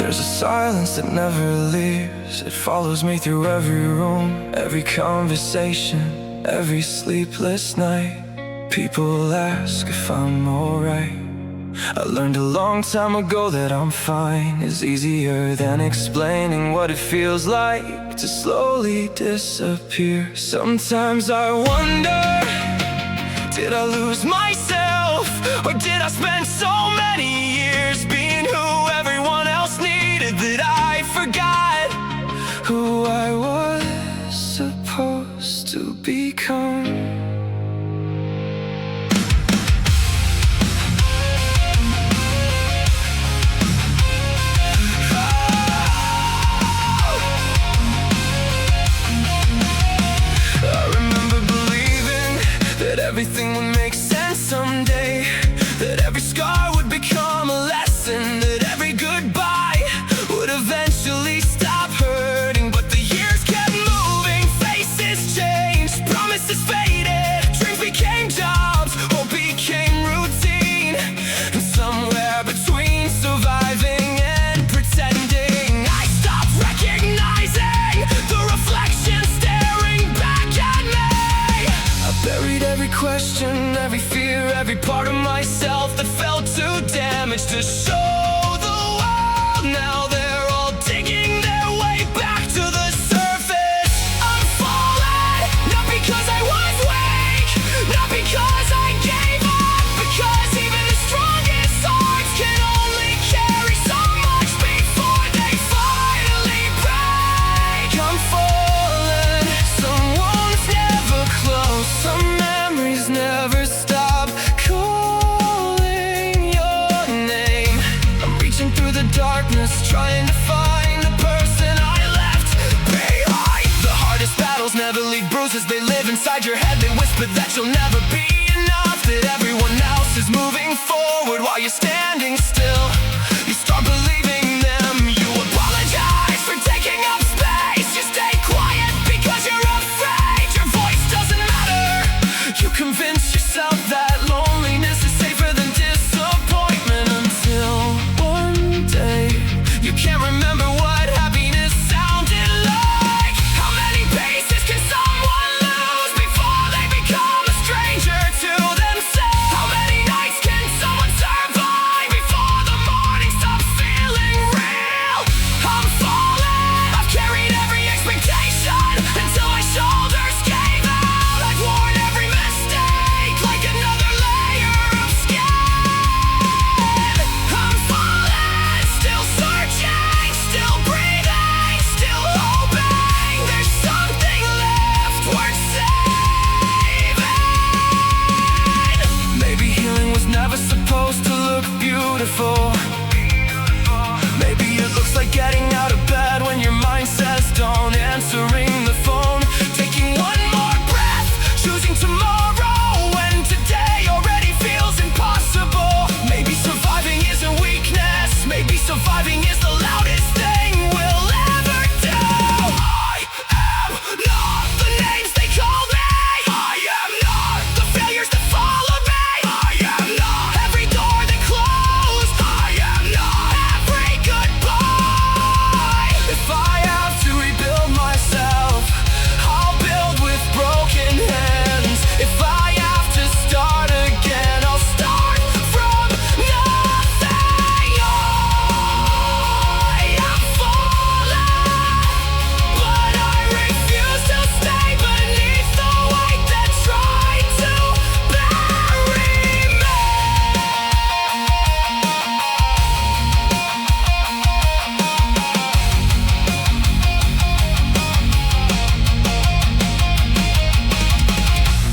There's a silence that never leaves. It follows me through every room, every conversation, every sleepless night. People ask if I'm alright. I learned a long time ago that I'm fine is easier than explaining what it feels like to slowly disappear. Sometimes I wonder, did I lose myself? Or did I spend so many years being who everyone else needed that I forgot who I was supposed to become? Everything would make sense someday, that every scar would become a lesson, that every goodbye would eventually stop hurting. But the years kept moving, faces changed, promises faded, dreams became jobs, hope became routine. And somewhere between surviving and pretending, I stopped recognizing the reflection staring back at me. I buried every question, every fear, every part of myself that felt too damaged to show the world. Now they're all digging their way back to the surface. I'm falling, not because I was weak, not because I gave up, because even the strongest hearts can only carry so much before they finally break. I'm falling, some wounds never close, some memories never stop calling your name. I'm reaching through the darkness, trying to find the person I left behind. The hardest battles never leave bruises, they live inside your head. They whisper that you'll never be enough, that everyone else is moving forward while you're standing still. You start believing them, you apologize for taking up space. You stay quiet because you're afraid your voice doesn't matter. You convince yourself that loneliness is safer than disappointment, until one day you can't remember what happiness sounded like. How many paces can someone lose before they become a stranger to themselves? How many nights can someone survive before the morning stops feeling real? I'm falling, I've carried every expectation until my shoulders gave out. I've worn every mistake like another layer of skin. I'm falling, still searching, still breathing, still hoping there's something left worth saving. Maybe healing was never supposed to look beautiful. Maybe it looks like getting out of bed when your mind says don't, answering the phone, taking one more breath, choosing tomorrow when today already feels impossible. Maybe surviving isn't weakness, maybe surviving is the loudest thing we'll ever do. I am not the names they call me, I am not the failures that follow me, I am not every door that closed, I am not every goodbye. If I have to rebuild myself, I'll build with broken hands. If I have to start again, I'll start from nothing. I am falling, but I refuse to stay beneath the weight that tried to bury me.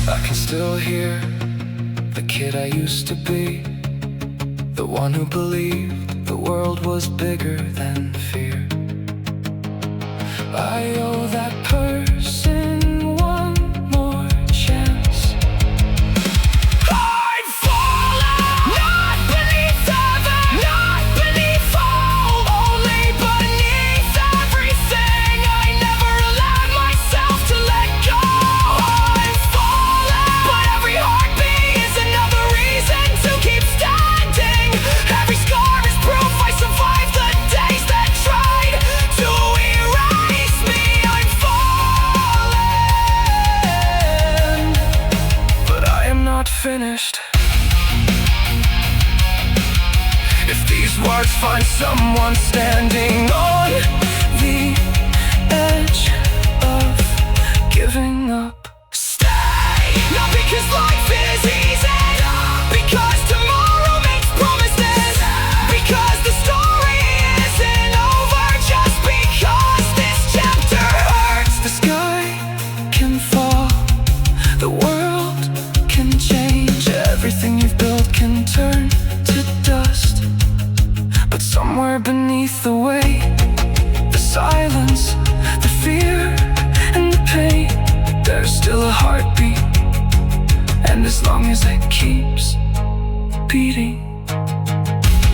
I can still hear the kid I used to be, the one who believed the world was bigger than fear. I owe that person one more chance. I'm falling, not beneath heaven, not beneath all, only beneath everything I never allowed myself to let go. I'm falling, but every heartbeat is another reason to keep standing. Every scar is proof I survived the days that finished. If these words find someone standing on the edge of giving up, stay! Not because life is easy, because tomorrow makes promises, because the story isn't over just because this chapter hurts. The sky can fall, the world can change, everything you've built can turn to dust. But somewhere beneath the weight, the silence, the fear and the pain, there's still a heartbeat. And as long as it keeps beating,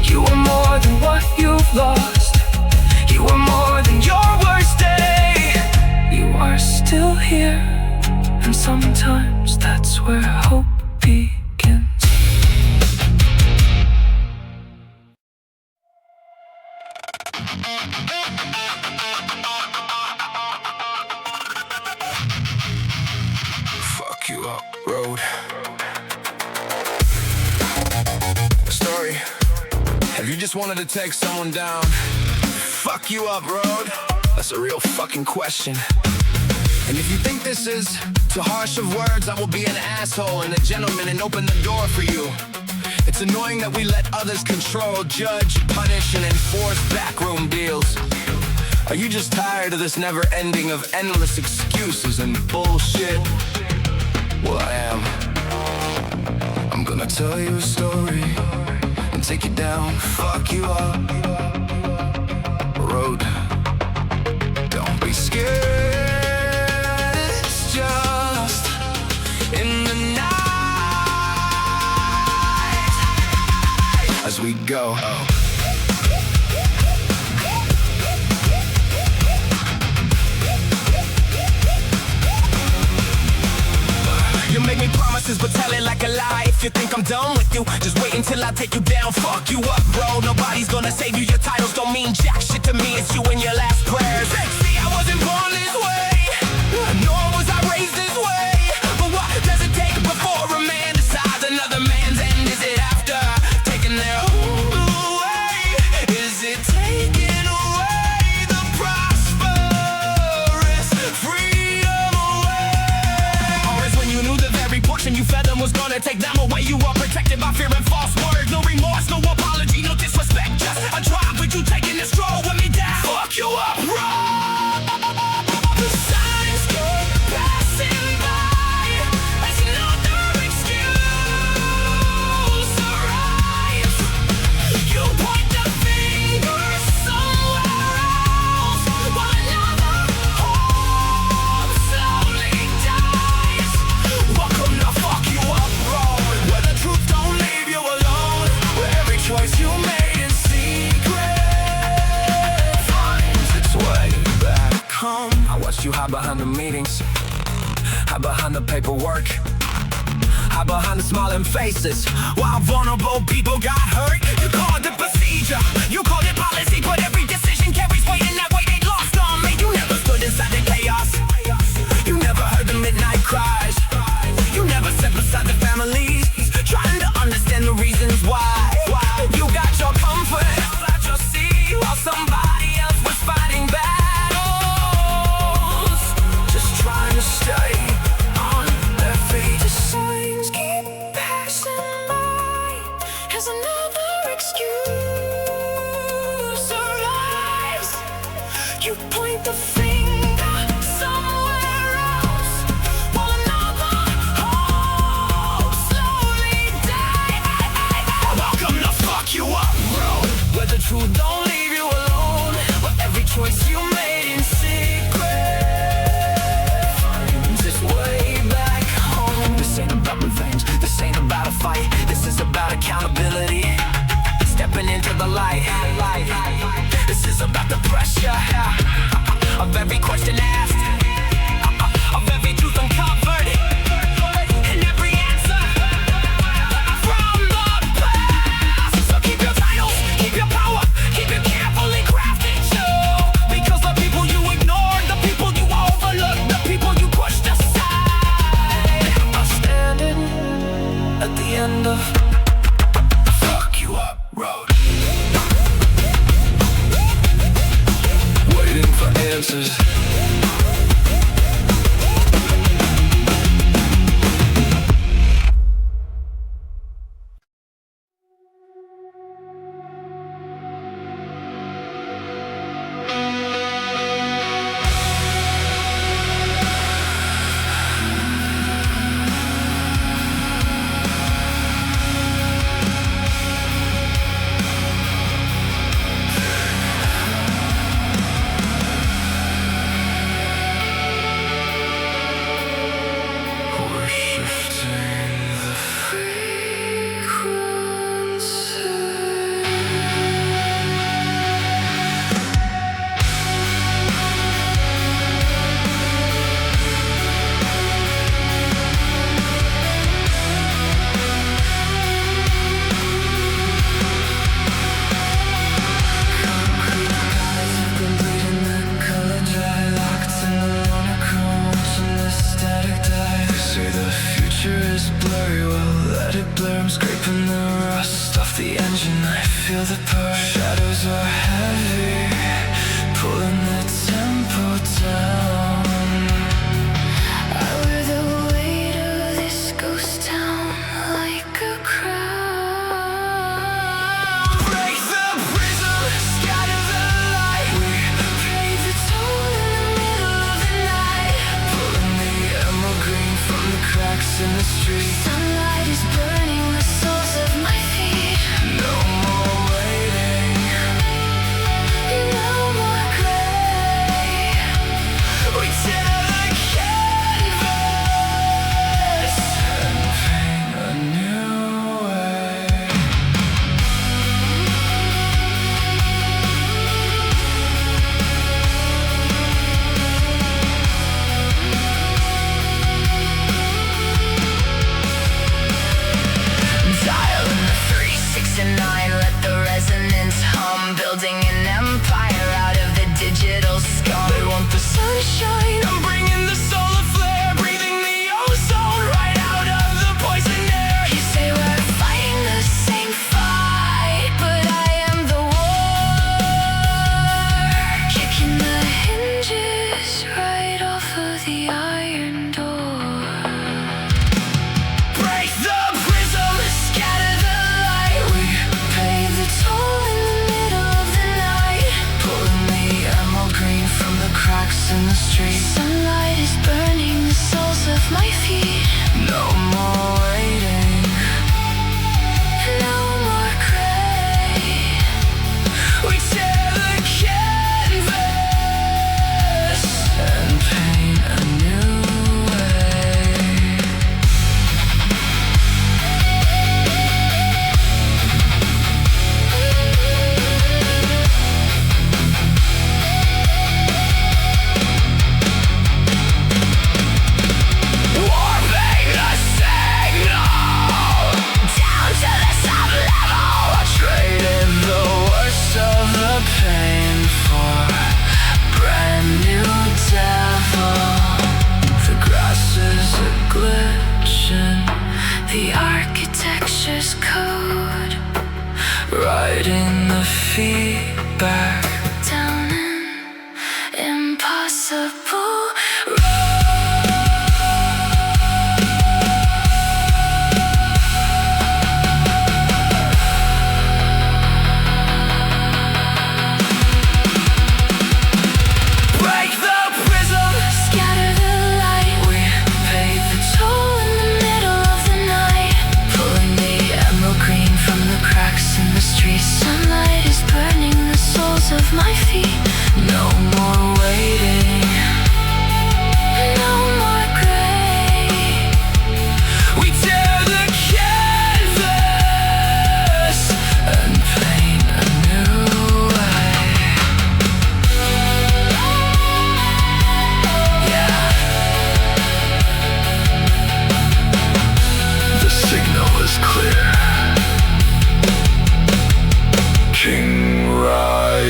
you are more than what you've lost. You are more than your worst day. You are still here, and sometimes that's where hope begins. Fuck you up, road. Story. Have you just wanted to take someone down? Fuck you up, road. That's a real fucking question. And if you think this is too harsh of words, I will be an asshole and a gentleman and open the door for you. It's annoying that we let others control, judge, punish, and enforce backroom deals. Are you just tired of this never ending of endless excuses and bullshit? Well, I am. I'm gonna tell you a story and take you down, fuck you up, road. Don't be scared, it's just in the night as we go. You make me promises but tell it like a lie. If you think I'm done with you, just wait until I take you down, fuck you up, bro. Nobody's gonna save you, your titles don't mean jack shit to me. It's you and your last prayers. See, I wasn't born this way, nor was I raised this way. But what does it take before a man decides another man's end? Is it after taking their own away? Is it taking away the prosperous freedom away? Or is when you knew the very portion you fed them was gonna take them away? You are protected by fear and false words. No remorse, no apology, no disrespect, just a drive with you taking this stroll with me down. Fuck you up, bro. The signs keep passing by. That's another excuse to rise. You point the finger somewhere else while another hope slowly dies. Welcome to Fuck You Up Road, where the truth don't leave you alone, where every choice you made in secret finds its way back home. I watched you hide behind the meetings, hide behind the paperwork, hide behind the smiling faces while vulnerable people got hurt. You called it procedure, you called it policy, but every decision carries weight, and that weight ain't lost on me. You never stood inside the chaos, you never heard the midnight cries, you never sat beside the families trying to understand the reasons why. You got your comfort out your seat while somebody else was fighting battles, just trying to stay on their feet. The signs keep passing by as another excuse to rise. You point the finger somewhere else while another hope slowly dies. Welcome to Fuck You Up Road, where the truth don't leave you alone, but every choice you made in secret finds its way back home. This ain't about revenge, this ain't about a fight, this is about accountability, stepping into the light. This is about the pressure of every question asked, of every truth uncovered, and every answer from the past. So keep your titles, keep your power, keep it carefully crafted too, because the people you ignored, the people you overlooked, the people you pushed aside are standing at at the end of fuck you up road. Waiting for answers. Scraping the rust off the engine, I feel the push. Shadows are heavy, pulling the tempo down. I wear the weight of this ghost town like a crown. Break the prism, scatter the light. We pay the toll in the middle of the night, pulling the emerald green from the cracks in the street. Sunlight is burning the soles of my feet. No more waiting, no more gray. We tear the canvas and paint a new way. Dial in the 3, 6, and 9. Let the resonance hum, building an empire out of the digital scum. They want the sunshine, I'm bringing the solar flare, breathing the ozone right out of the poison air. You say we're fighting the same fight, but I am the war, kicking the hinges right off of the iron door. Break the prism, scatter the light. We pay the toll in the middle of the night, pulling the emerald green from the cracks in the street. Sunlight is burning the soles of my feet. No more waiting, no more gray. We tear the canvas and paint a new way. Warping the signal down to the sub-level. Traded the worst of the pain for brand new devil. The grass is a glitching, the architecture's code, riding the feedback down an impossible break the prism, scatter the light. We pay the toll in the middle of the night, pulling the emerald green from the cracks in the street. Sunlight is burning the soles of my feet. No more waiting, no more gray. We tear the canvas and paint a new way. Yeah. The signal is clear. King Rai.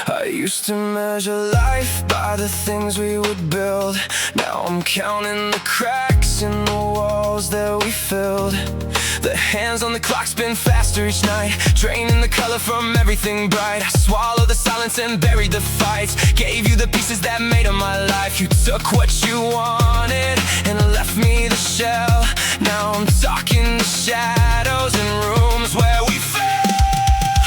I used to measure life by the things we would build. Now I'm counting the cracks in the walls that we filled. The hands on the clock spin faster each night, draining the color from everything bright. I swallowed the silence and buried the fights, gave you the pieces that made up my life. You took what you wanted and left me the shell. Now I'm talking the shadows in rooms where we fell.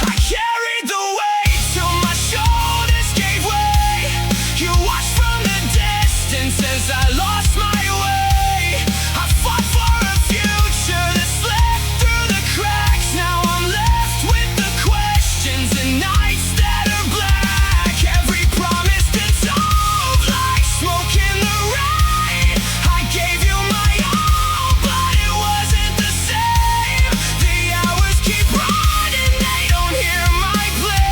I carried the weight till my shoulders gave way. You watched from the distance as I lost my way. I fought for a future that slipped through the cracks. Now I'm left with the questions and nights that are black. Every promise dissolved like smoke in the rain. I gave you my all, but it wasn't the same. The hours keep running, they don't hear my play.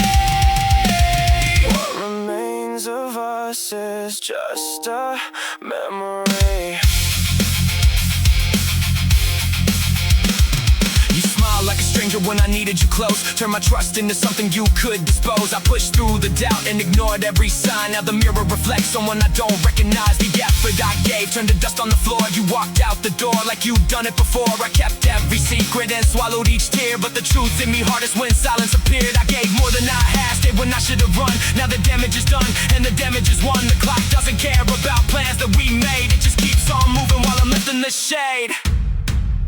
What remains of us is just a memory. You smiled like a stranger when I needed you close, turned my trust into something you could dispose. I pushed through the doubt and ignored every sign. Now the mirror reflects someone I don't recognize. The effort I gave turned to dust on the floor. You walked out the door like you'd done it before. I kept every secret and swallowed each tear, but the truth hit me hardest when silence appeared. I gave more than I had, stayed when I should have run. Now the damage is done and the damage is won. The clock doesn't care about plans that we made. It just keeps on moving while I'm left in the shade.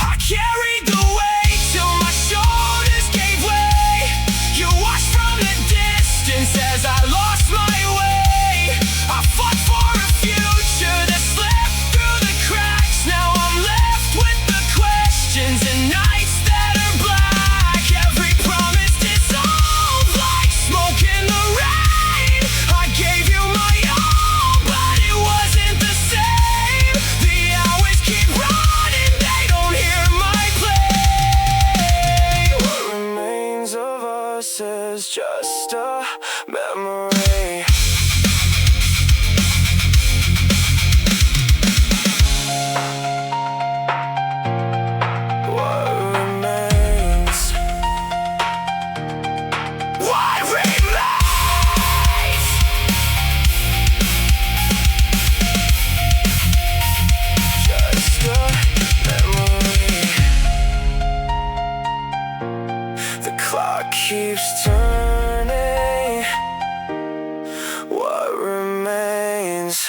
I carried the weight till my shoulders gave way. You watched from the distance as I lost my way. I fought for a future that slipped through the cracks. Now I'm left with the questions and nights that are black. Every promise dissolved like smoke in the rain. I gave you my all, but it wasn't the same. The hours keep running, they don't hear my play. What remains of us is just a memory. What remains? What remains? Just a memory. The clock keeps turning. What remains?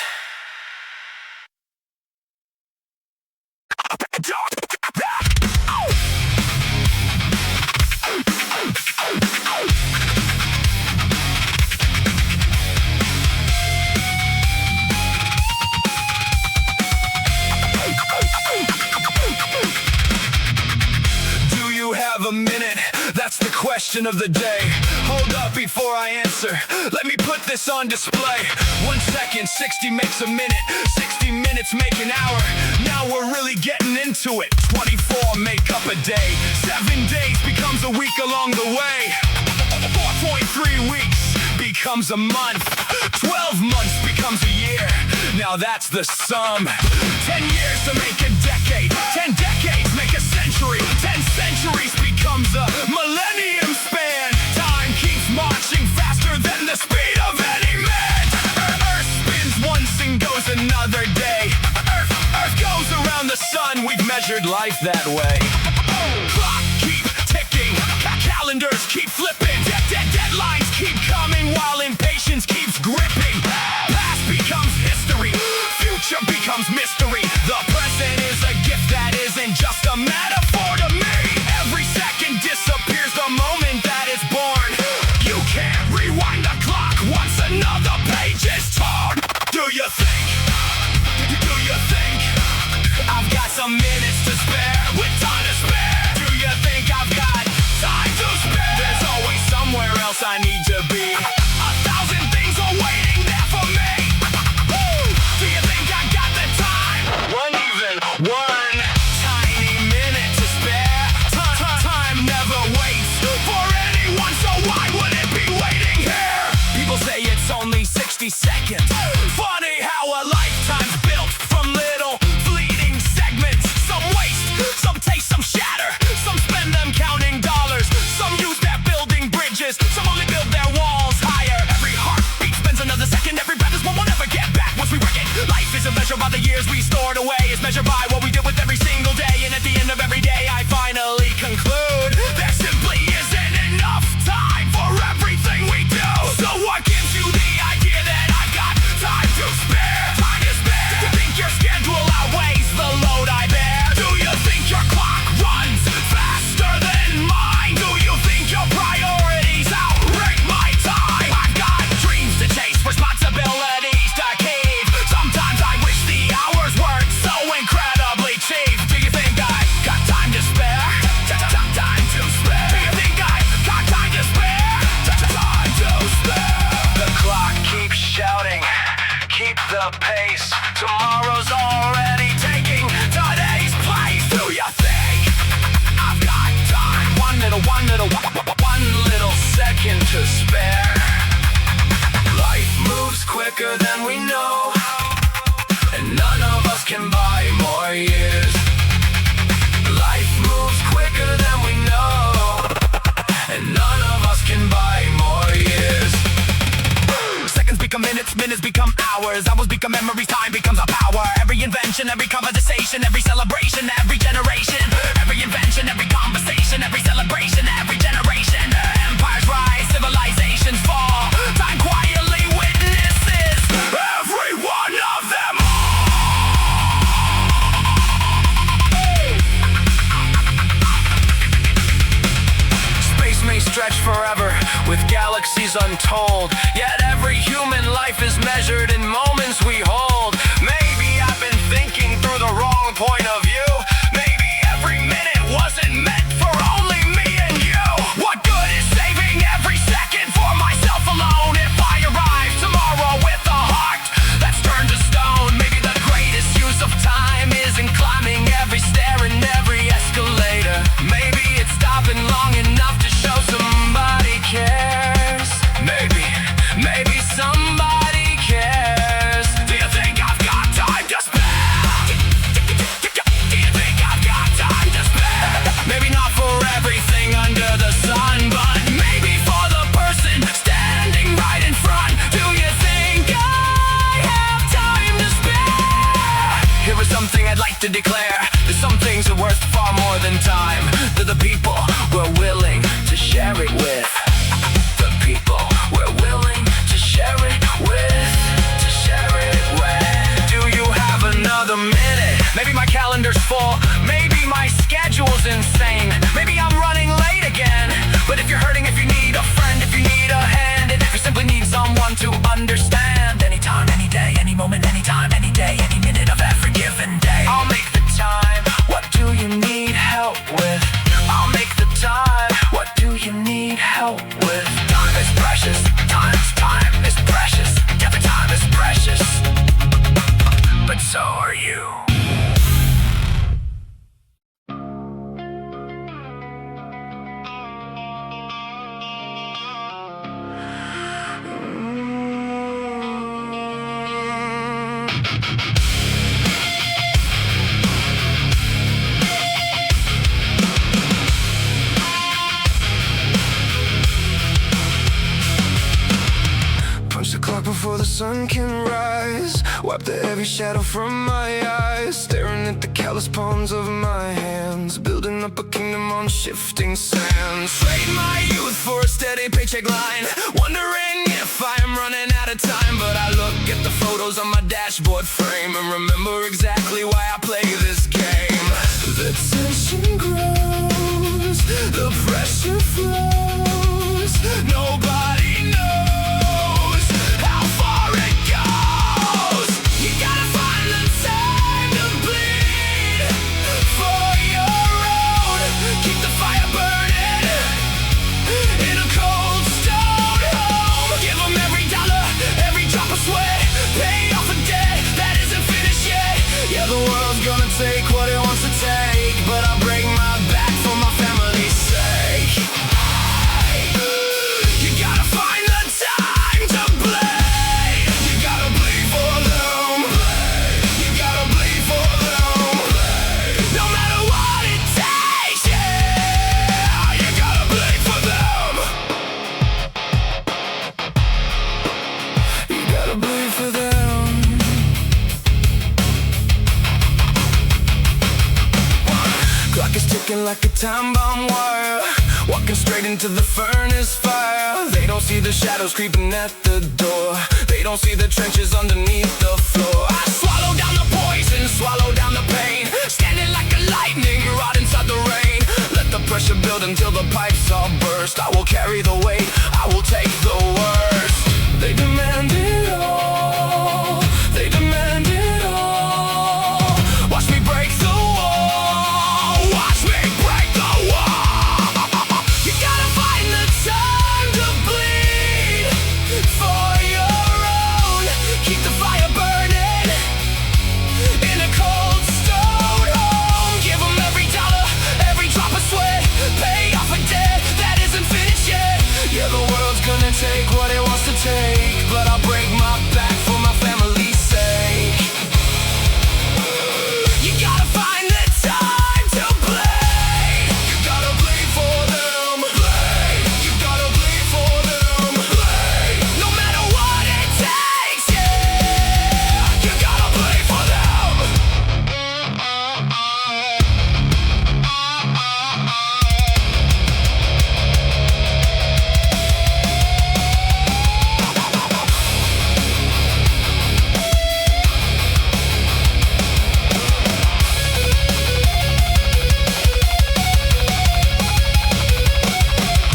Do you have a minute? That's the question of the day. Hold up before I answer, let me put this on display. 1 second, 60 makes a minute, 60 minutes make an hour. Now we're really getting into it. 24 make up a day, 7 days becomes a week along the way. 4.3 weeks becomes a month, 12 months becomes a year. Now that's the sum. 10 years to make a decade, 10 decades make a century, 10 centuries becomes a millennium span. Time keeps marching faster than the speed of any man. Earth spins once and goes another day. Earth goes around the sun, we've measured life that way. Clock keep ticking, calendars keep flipping, deadlines keep coming while impatience keeps gripping. Past becomes history, future becomes mystery. The present is a gift that isn't just a metaphor to me. Every second disappears the moment that is born. You can't rewind the clock once another page is torn. Do you think? Do you think I've got some minutes to spare with time to spare? Do you think I've got time to spare? There's always somewhere else I need to be. 1,000 things are waiting there. only 60 seconds. Funny how a lifetime's built from little fleeting segments. Some waste, some taste, some shatter. Some spend them counting dollars. Some use that building bridges. Some only build their walls higher. Every heartbeat spends another second. Every breath is one we'll never get back once we wreck it. Life isn't measured by the years we stored away. It's measured by what we did with every single day. And at the end of every day I finally conclude there simply isn't enough time for everything we do. So what gives you the idea that I've got time to spare? Time to spare. Do you think your schedule outweighs the load I bear? Do you think your clock runs faster than mine? Do you think your priorities outrank my time? I've got dreams to chase, responsibilities to keep. Sometimes I wish the hours weren't so incredibly cheap. Do you think I got time to spare? Time to spare. Do you think I got time to spare? Time to spare. The clock keeps shouting, keep the pace. Tomorrow's already taking today's place. Do you think I've got time? One little second to spare. Life moves quicker than we know, and none of us can buy more years. Life moves quicker than we know, and none of us can buy more years. Seconds become minutes, minutes become hours. Hours become memories, time becomes our power. Every invention, every conversation, every celebration, every generation. Every invention, every conversation, every celebration, every generation. Empires rise, civilizations fall. Time quietly witnesses every one of them Space may stretch forever, with galaxies untold. Yet every human life is measured in moments we hold. Maybe I've been thinking through the wrong point of view. Maybe every minute wasn't meant for only me and you. What good is saving every second for myself alone if I arrive tomorrow with a heart that's turned to stone? Maybe the greatest use of time isn't climbing every stair and every escalator. Maybe it's stopping long enough to show somebody cares. Maybe somebody cares. Do you think I've got time to spare? Do you think I've got time to spare? Maybe not for everything under the sun, but maybe for the person standing right in front. Do you think I have time to spare? Here is something I'd like to declare. There's some things are worth far more than time. They're the people we're willing to share it with. The people we're willing to share it with. To share it with. Do you have another minute? Maybe my calendar's full. Maybe my schedule's insane. Maybe I'm running late again. But if you're hurting, if you need a friend, if you need a hand, and if you simply need someone to understand, anytime, any day, any moment, anytime, any day, any minute of every given day, I'll make the time. What do you need help with? I'll make the time. What do you need help with? Time is precious. Time is precious. Every time is precious. But so are you. Punch the clock before the sun can rise. Wipe the heavy shadow from my eyes. Staring at the callous palms of my hands. Building up a kingdom on shifting sands. Trade my youth for a steady paycheck line. Wondering if I am running out of time. But I look at the photos on my dashboard frame and remember exactly why I play this game. The tension grows, the pressure flows. Nobody knows how far it goes. You gotta find the time to bleed for your own. Keep the fire burning in a cold stone home. Give them every dollar, every drop of sweat. Pay off a debt that isn't finished yet. Yeah, the world's gonna take what it wants to take, but I'll break my back for my family's sake. You gotta find ticking like a time bomb wire, walking straight into the furnace fire. They don't see the shadows creeping at the door. They don't see the trenches underneath the floor. I swallow down the poison, swallow down the pain, standing like a lightning rod inside the rain. Let the pressure build until the pipes all burst. I will carry the weight, I will take the worst. They demand it all, they demand it all. Watch me break the wall, watch me break the wall. You gotta find the time to bleed for your own. Keep the fire burning in a cold stone home. Give them every dollar, every drop of sweat. Pay off a debt that isn't finished yet. Yeah, the world's gonna take what it wants to take, but I'll break my back for my family's sake. You gotta find the time to bleed. You gotta bleed for them. Bleed. You gotta bleed for them. Bleed. No matter what it takes, yeah. You gotta bleed for them.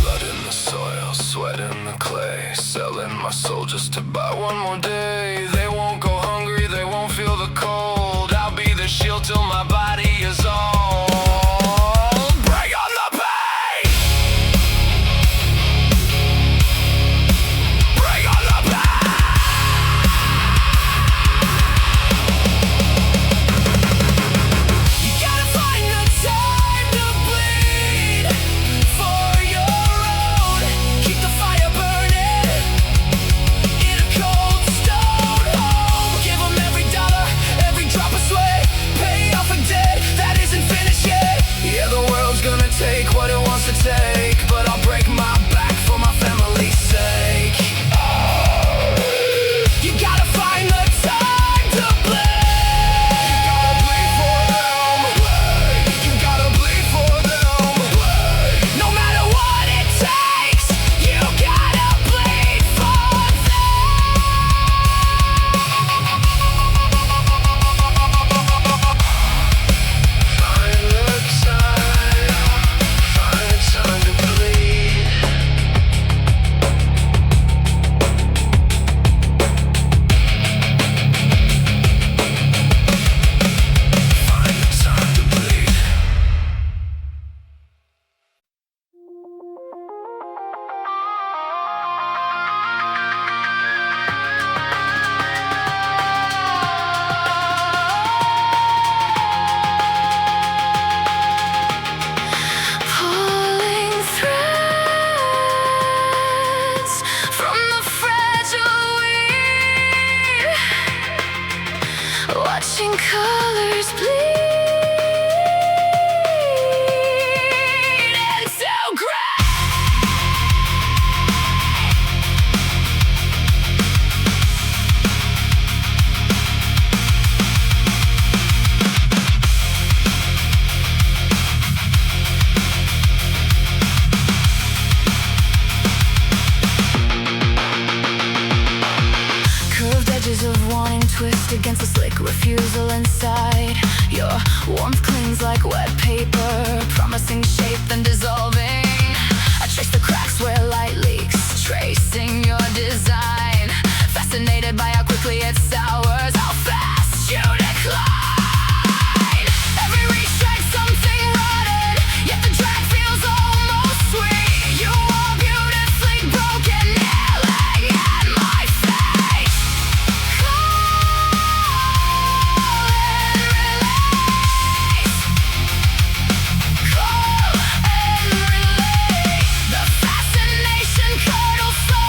Blood in the soil, sweat in the clay, selling my soul just to buy one more day. They won't go hungry, they won't feel the cold. I'll be the shield till my body is old. Bring on the pain. Bring on the pain. You gotta find the time to bleed for your own. Keep the fire burning in a cold stone home. Give them every dollar, every drop of sweat. Pay off a debt that isn't finished yet. Yeah, the world's gonna take what it wants to take, but I'll break my back for my family's sake. You gotta find the time to bleed. You gotta bleed for them. You gotta bleed for them. No matter what it takes, you gotta bleed for them. Find the time to bleed. Find the time to bleed. Pulling threads from the fragile weed, watching colors bleed into gray. Curved edges of wanting twist against a slick refusal inside. Your warmth clings like wet paper, promising shape then dissolving. I trace the cracks where light leaks, tracing your design. Fascinated by how quickly it sours, how fast you decline. Every reach strikes something rotten, yet the drag feels almost sweet. You are beautifully broken, nailing at my face. Call and release. Call and release. The fascination curdles so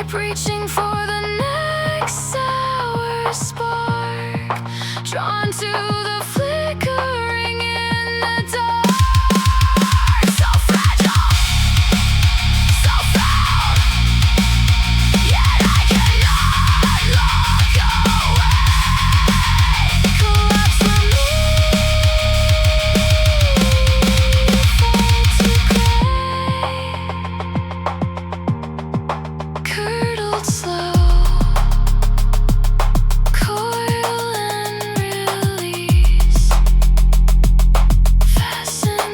keep reaching for the next sour spark, drawn to the flickering in the dark. So fragile, so proud, yet I cannot look away. Collapse from me, fade to gray, curdled slow, coil and release, fascinated,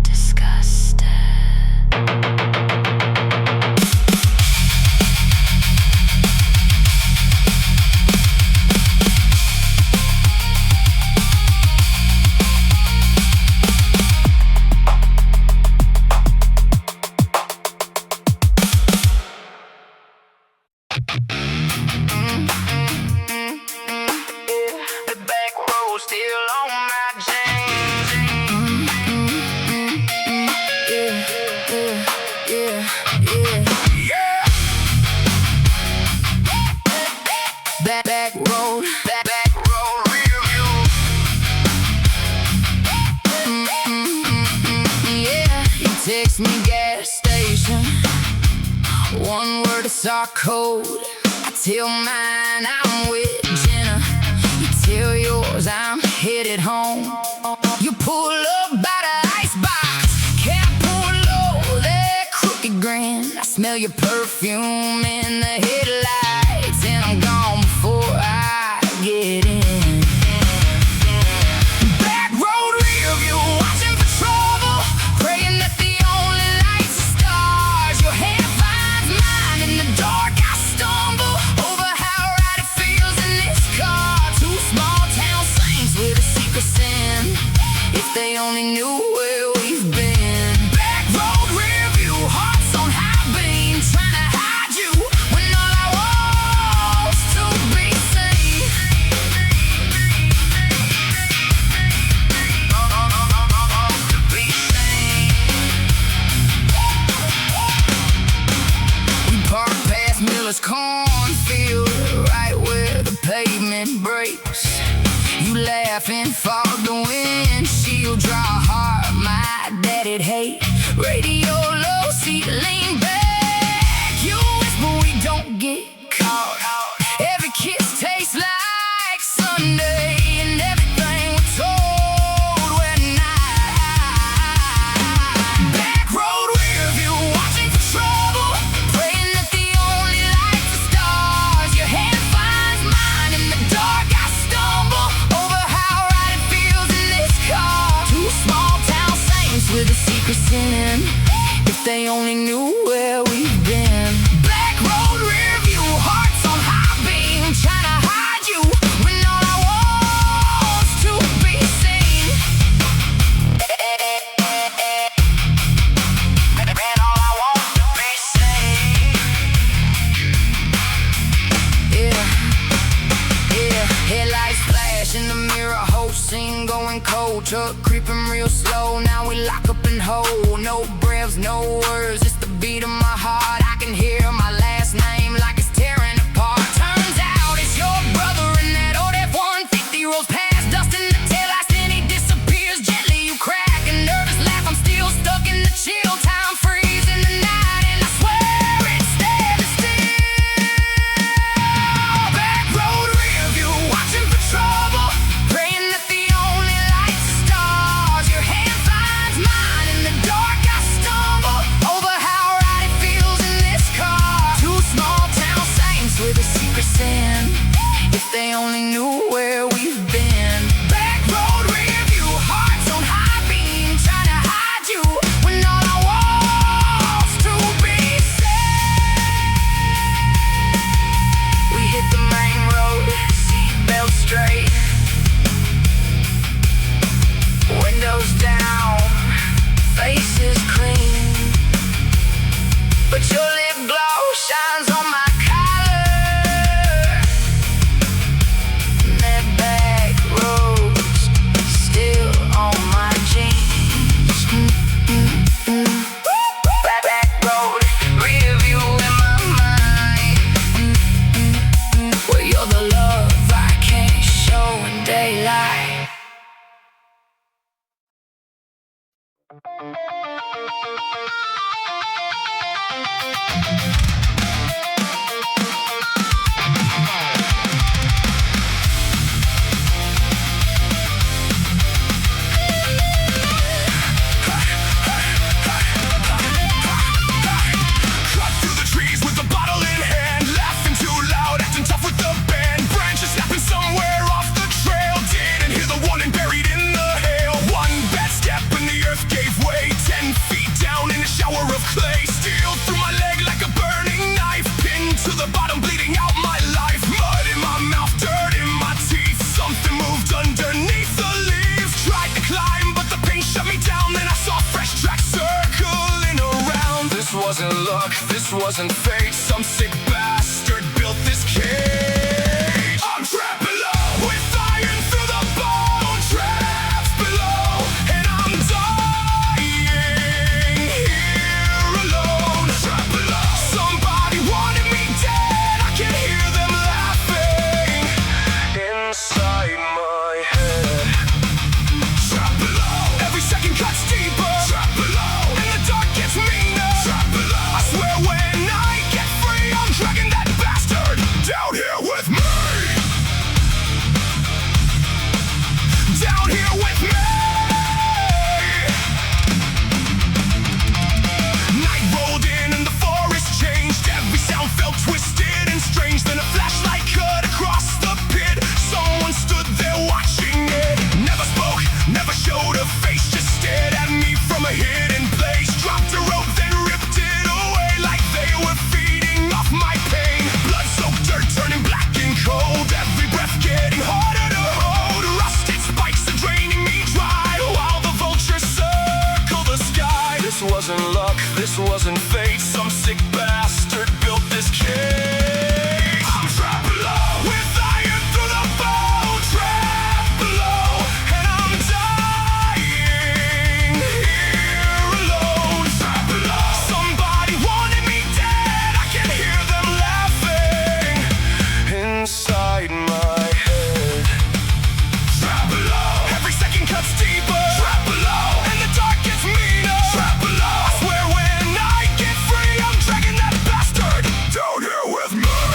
disgusted. The back row still on my jeans. Yeah. Back road review. Yeah, you text me gas station. One word is our code. I tell mine I'm with Jenna. You tell yours I'm headed home. You pull up by the icebox, can't pull low, that crooked grin. I smell your perfume in the headlights, and I'm gone before I get in. Back road review, watching for trouble, praying that the only lights are stars. Your hand finds mine in the dark. I stumble over how right it feels in this car. Two small town saints with a secret sin. If they only knew where we've been. Back road review, hearts on high beam, trying to hide you when all I want's to be seen. To be seen. We parked past Miller's cornfield, right where the pavement breaks. You laughing, fog the windshield, draw a heart my daddy'd hate. Radio low, seat lean back. You whisper we don't get caught. Every kiss tastes like Sunday, and everything we're told we're not. Back road review, watching for trouble, praying that the only lights are stars. Your hand finds mine in the dark. I stumble over how right it feels in this car. Two small town saints with a secret sin. If they only knew where we've been. Back road review, hearts on high beam, trying to hide you when all I want's to be seen. And all I want to be seen. Yeah. Headlights flash in the mirror, whole scene going cold. Truck creeping real slow, now we lock up and hold. No breaths, no words, it's the beat of my heart. I can hear my last name like it's tearing apart. Turns out it's your brother in that old F-150 rolls past, dust in the taillights, then he disappears gently. You crack a nervous laugh, I'm still stuck in the chill. Time freeze in the night, and I swear it's standing still. Back road review, watching for trouble, praying that the only lights are stars. Your hand finds mine in the dark. I stumble over how right it feels in this car. wasn't luck, this wasn't fate. Some sick bastard built this cage. I'm trapped below, with iron through the bone. Trapped below, and I'm dying here alone. Trapped below, somebody wanted me dead. I can hear them laughing inside my head. Trapped below, every second cuts deeper. Trapped below, and the dark gets meaner. Trapped below, I swear when I get free, I'm dragging that bastard down here with me. Down here with me. Night rolled in and the forest changed. Every sound felt twisted and strange. Then a flashlight cut across the pit. Someone stood there watching it. Never spoke, never showed a face. Just stared at me from a hidden place. Dropped a rope, then ripped it away like they were feeding off my pain. Blood-soaked dirt turning black and cold. Every breath getting harder to hold. Rusted spikes are draining me dry while the vultures circle the sky. This wasn't luck, this wasn't fate. Some sick bastard built this cage. I'm trapped below, with iron through the bone. Trapped below, and I'm dying here alone. Trapped below, somebody wanted me dead. I can hear them laughing inside my head. Trapped below, every second cuts deeper. Trapped below, and the dark gets meaner. Trapped below, I swear when I get free, I'm dragging that bastard down here with me.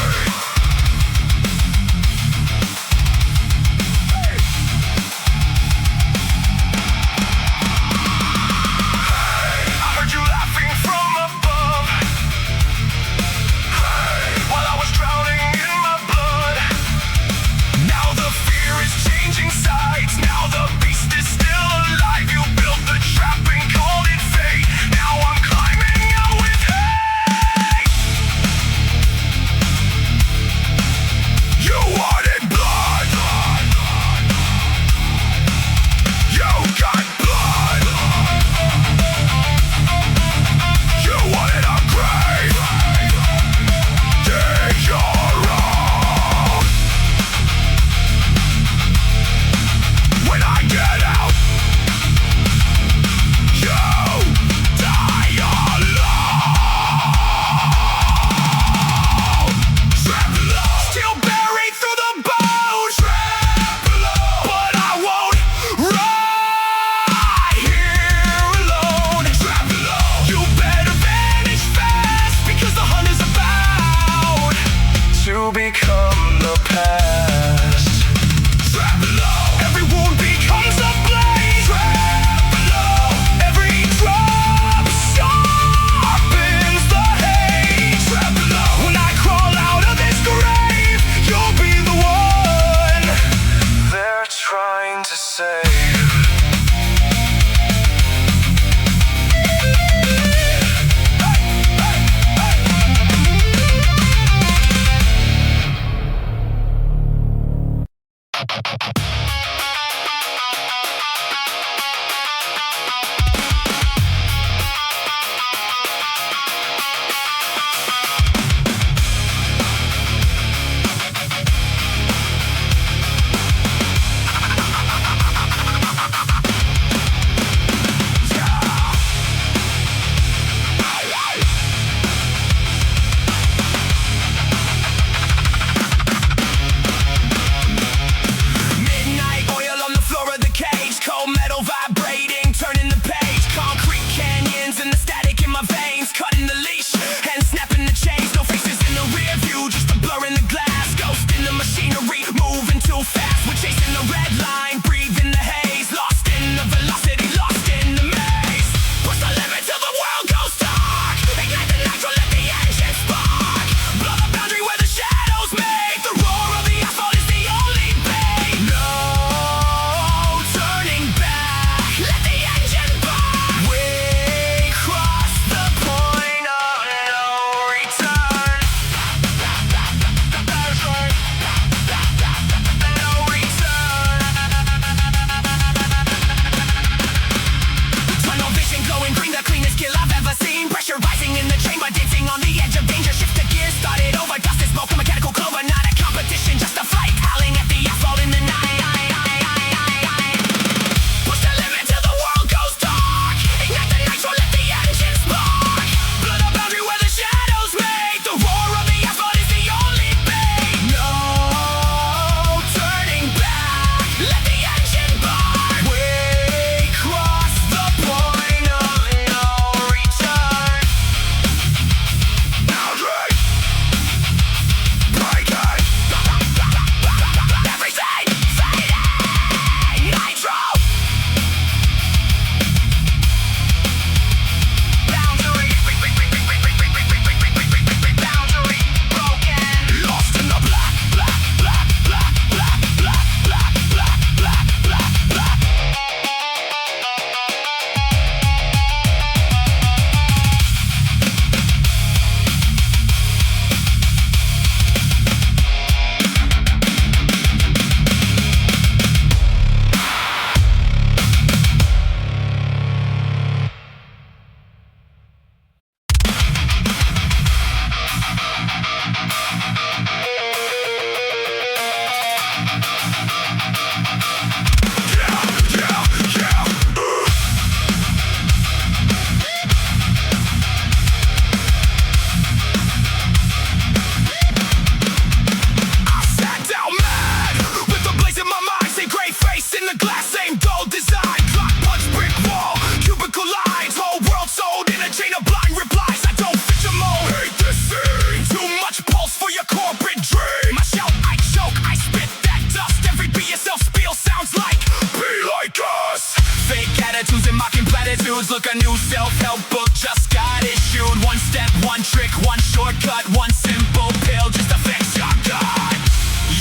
replies, I don't fit your mold. Hate this scene, too much pulse for your corporate dream. I shout, I choke, I spit that dust. Every be yourself spiel sounds like be like us. Fake attitudes and mocking platitudes. Look, a new self-help book just got issued. One step, one trick, one shortcut, one simple pill just to fix your gut.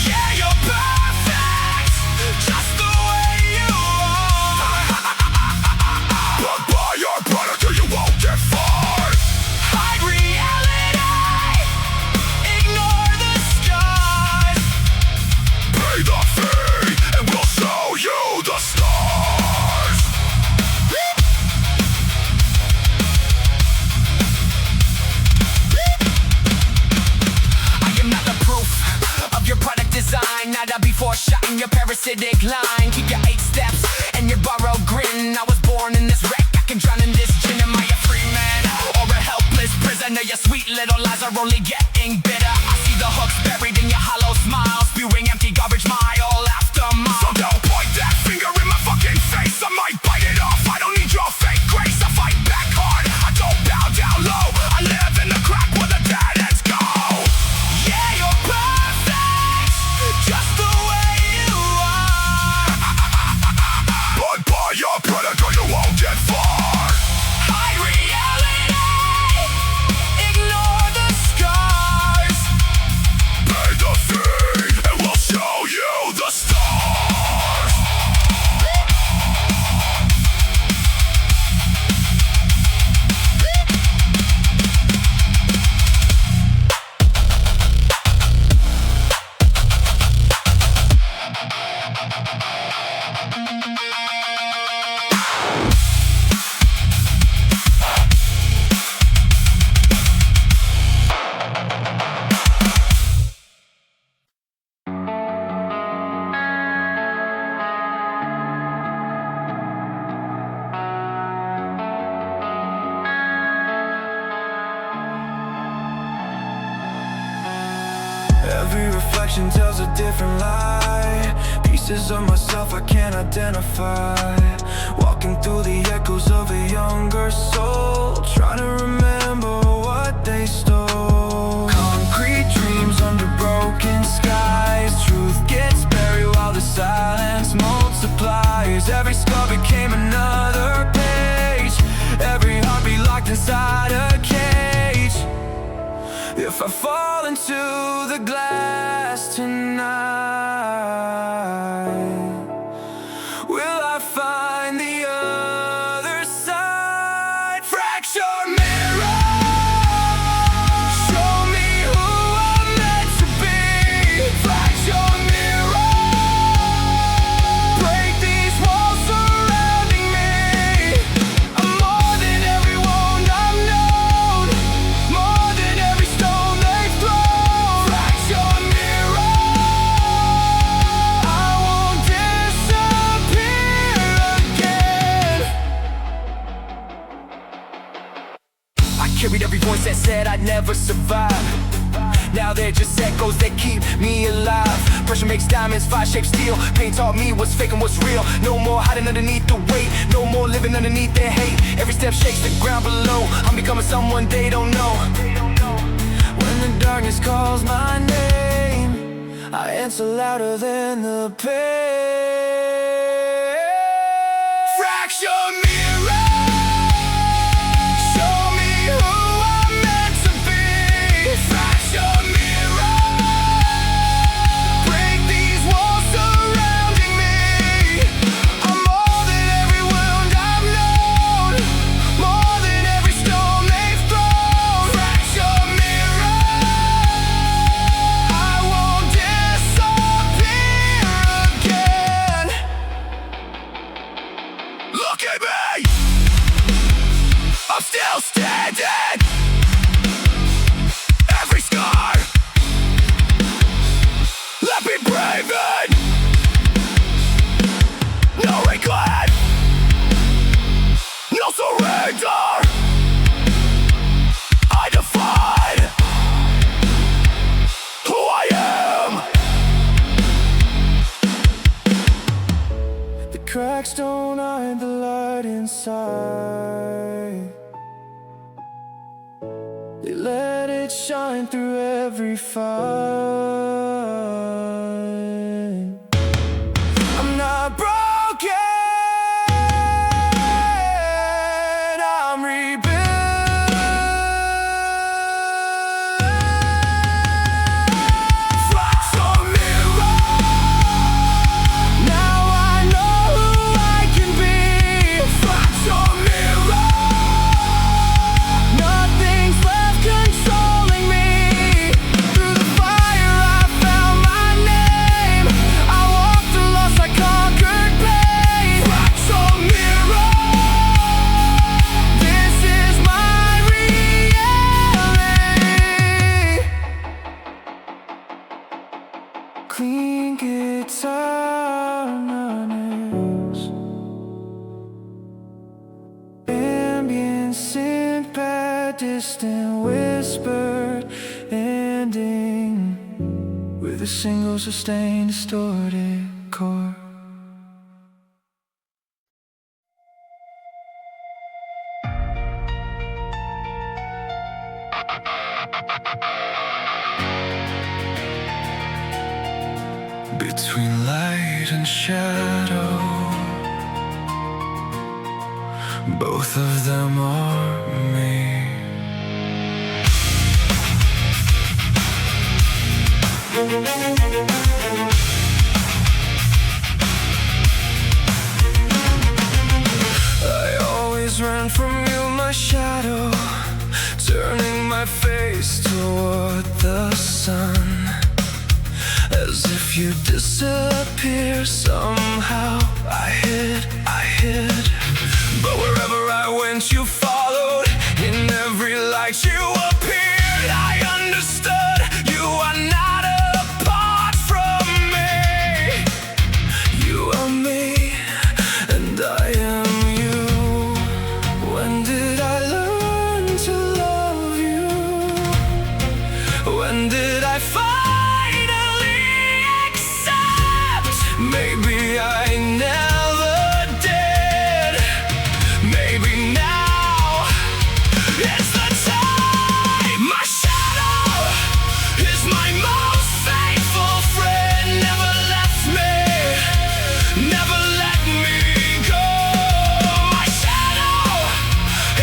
Yeah, you're perfect, just the way you are. But buy your product or you won't get far. Hide reality, ignore the skies. Pay the fee and we'll show you the stars. I am not the proof of your product design. Not a before shot in your parasitic line. Keep your 8 steps and your borrowed grin. I was born in this wreck, I can drown in this gin. Am I a free man or a helpless prisoner? Your sweet little lies are only getting bitter. I see the hooks buried in your hollow smile, spewing empty garbage mile after mile. So don't point that finger in my fucking face. I might bite it off, I don't need your fake grace. I fight back hard, I don't bow down low. I live in the crack where the dead ends go. Yeah, you're perfect, just the way you are. But buy your product or you won't get far. Hide reality, ignore the scars. Pay the fee and we'll show you the stars. Every reflection tells a different lie. Pieces of myself I can't identify. Walking through the echoes of a younger soul, trying to remember what they stole. Concrete dreams under broken skies. Truth gets buried while the silence multiplies. Every scar became another page. Every heartbeat locked inside a cage. If I fall into the glass tonight, will I find the other side? Fracture mirror, show me who I'm meant to be. Fracture mirror, break these walls surrounding me. I'm more than every wound I've known, more than every stone they've thrown. Fracture mirror, I won't disappear again. I carried every voice that said I'd never survive. Now they're just echoes that keep me alive. Pressure makes diamonds, fire shaped steel. Pain taught me what's fake and what's real. No more hiding underneath the weight, no more living underneath their hate. Every step shakes the ground below. I'm becoming someone they don't know. When the darkness calls my name, I answer louder than the pain. Fracture mirror, show me who I'm meant to be. Fracture mirror, break these walls surrounding me. I'm more than every wound I've known, more than every stone they've thrown. Fracture mirror, I won't disappear again. Look at me, I'm still standing. Every scar left me breathing. No regret, no surrender. I define who I am. The cracks don't hide the light inside. They let it shine through every fight. I'm not broken, I'm rebuilt. Flash on mirror, now I know who I can be. Flash on mirror, nothing's left controlling me. Through the fire I found my name. I walked through loss, I conquered pain. Flash on mirror, this is my reality. Clean guitar nails, ambient synth pad, distant whispered ending with a single sustained distorted chord. Between light and shadow, both of them are me. I always ran from you, my shadow, turning my face toward the sun. As if you disappear somehow, I hid. But wherever I went, you followed. In every light you appeared. I understood you are not apart from me. You are me, and I am you. When did I learn to love you? When did I finally accept? Maybe I never did. Maybe now it's the time. My shadow is my most faithful friend. Never left me, never let me go. My shadow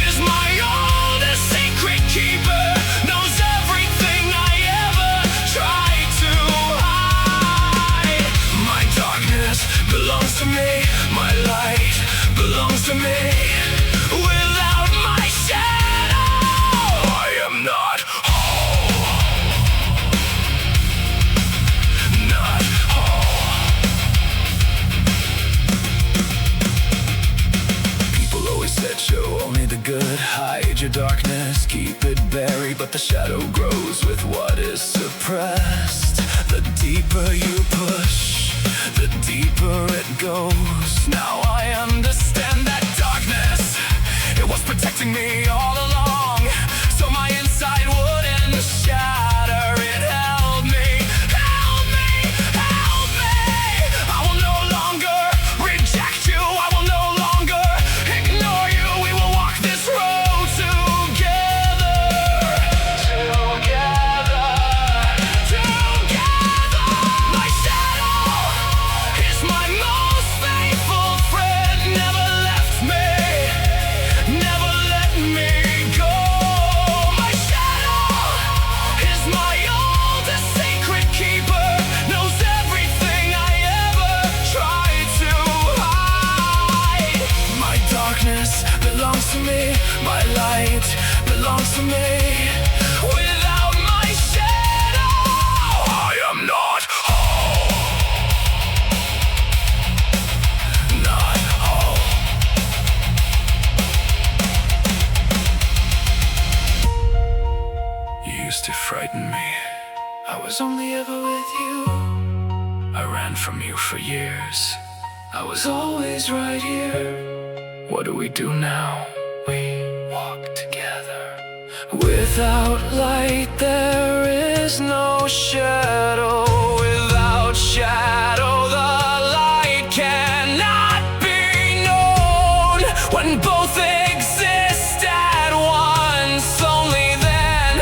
is my oldest secret keeper. Knows everything I ever tried to hide. My darkness belongs to me. My light belongs to me. Without my shadow, I am not whole. Not whole. People always said show only the good, hide your darkness, keep it buried. But the shadow grows with what is suppressed. The deeper you push, the deeper it goes. Now I understand that darkness, it was protecting me all along, so my inside wouldn't shatter. It held me, held me, held me. I will no longer reject you. I will no longer ignore you. We will walk this road together. Together. Together. My shadow is my most faithful friend. Never left me, never let me go. My shadow is my oldest secret keeper. Knows everything I ever tried to hide. My darkness belongs to me. My light belongs to me. Without my shadow, I am not whole. Not whole. You used to frighten me. I was only ever with you. I ran from you for years. I was always right here. What do we do now? We walk together. Without light there is no shadow. Without shadow the light cannot be known. When both exist at once, only then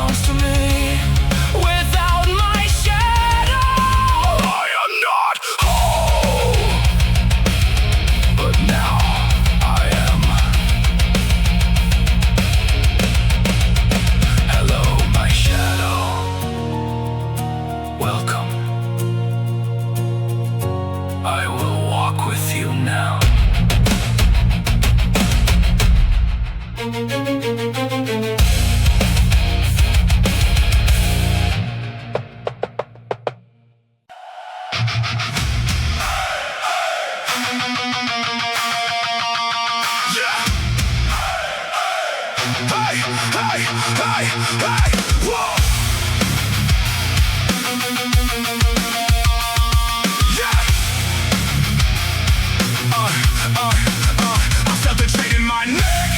belongs to me. Without my shadow, I am not whole. But now I am. Hello, my shadow. Welcome. I will walk with you now. Hey, hey, hey, hey, whoa. Yeah. I felt the trade in my neck,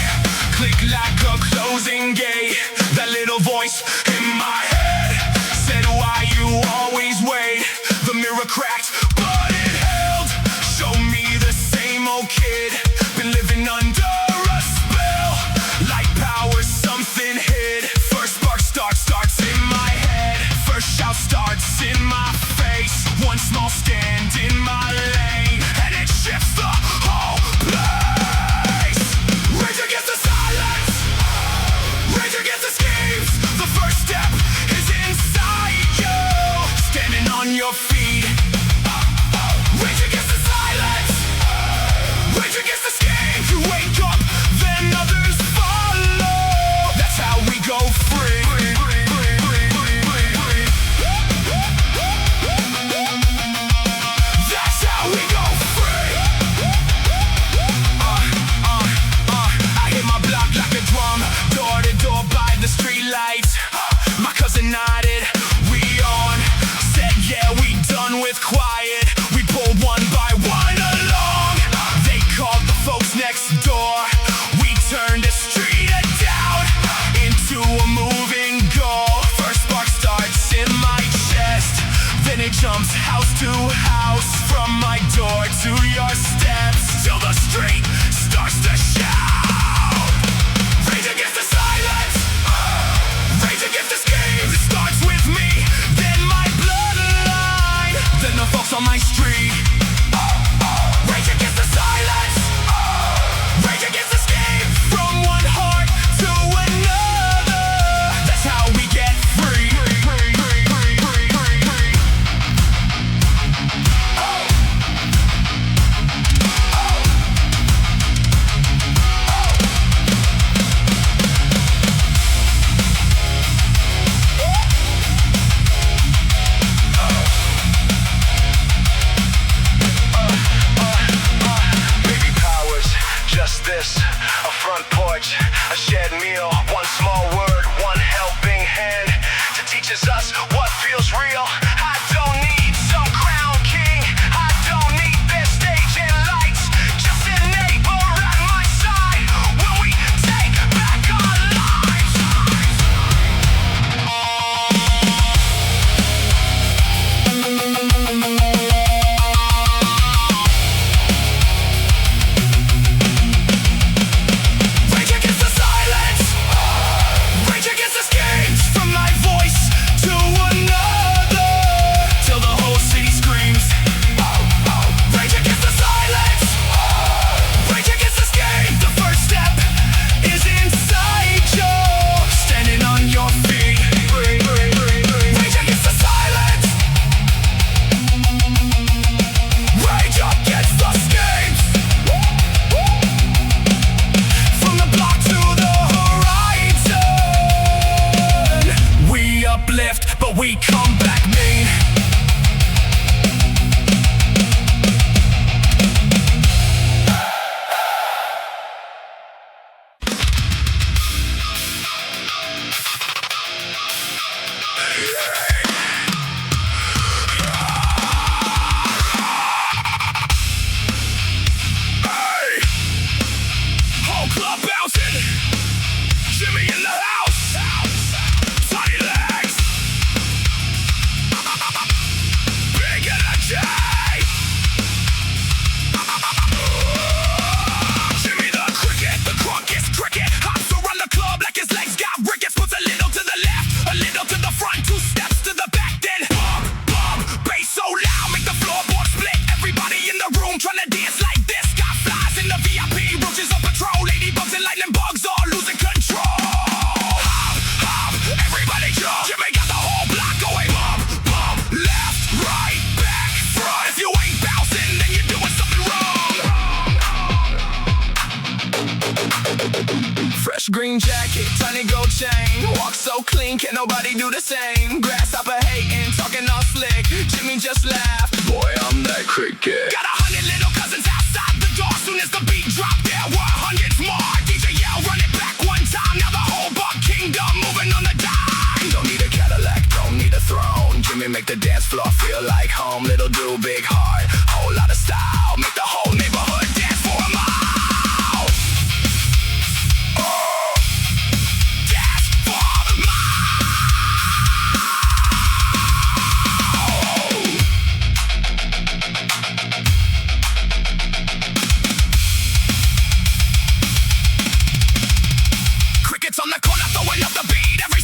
click like a closing gate. That little voice in my head said, why you always wait? The mirror cracked, but it held. Show me the same old kid, been living under a spell. Like power, something hid. First spark starts in my head. First shout starts in my face. One small stand in my lane, and it shifts the whole place. Rage against the silence, rage against the schemes. The first step is inside you, standing on your feet. Rage against the silence, rage against the schemes. You wake up, then others follow. That's how we go free. That's how we go free. I hit my block like a drum, door to door by the street lights. My cousin nodded, we on. Said yeah, we done with quiet. We pulled one by one along. They called the folks next door. We turned the street of doubt into a moving goal. First spark starts in my chest, then it jumps house to house, from my door to your steps, till the street starts to shout. Rage against the silence, rage against the schemes. It starts with me, then my bloodline, then the folks on my street. Rage against the silence, rage against the schemes. From one heart to another, that's how we get free. Baby powers, just this, a front porch, a shared meal, one small word, one helping hand to teaches us what feels real. I don't need some crown king, I don't need their stage and lights, just a neighbor at my side when we take back our lives. Rage against the silence, rage against the schemes. From my voice to another, chain. Walk so clean, can't nobody do the same. Grasshopper hating, talking all slick. Jimmy just laughed, boy, I'm that cricket. Got 100 little cousins outside the door. Soon as the beat dropped, there were hundreds more. DJ yell, run it back one time. Now the whole Buck Kingdom moving on the dime. Don't need a Cadillac, don't need a throne. Jimmy make the dance floor feel like home. Little dude, big heart, whole lot of style. Make the whole neighborhood dance for a mile. Oh, dance for a mile. Crickets on the corner throwing up the beat. Every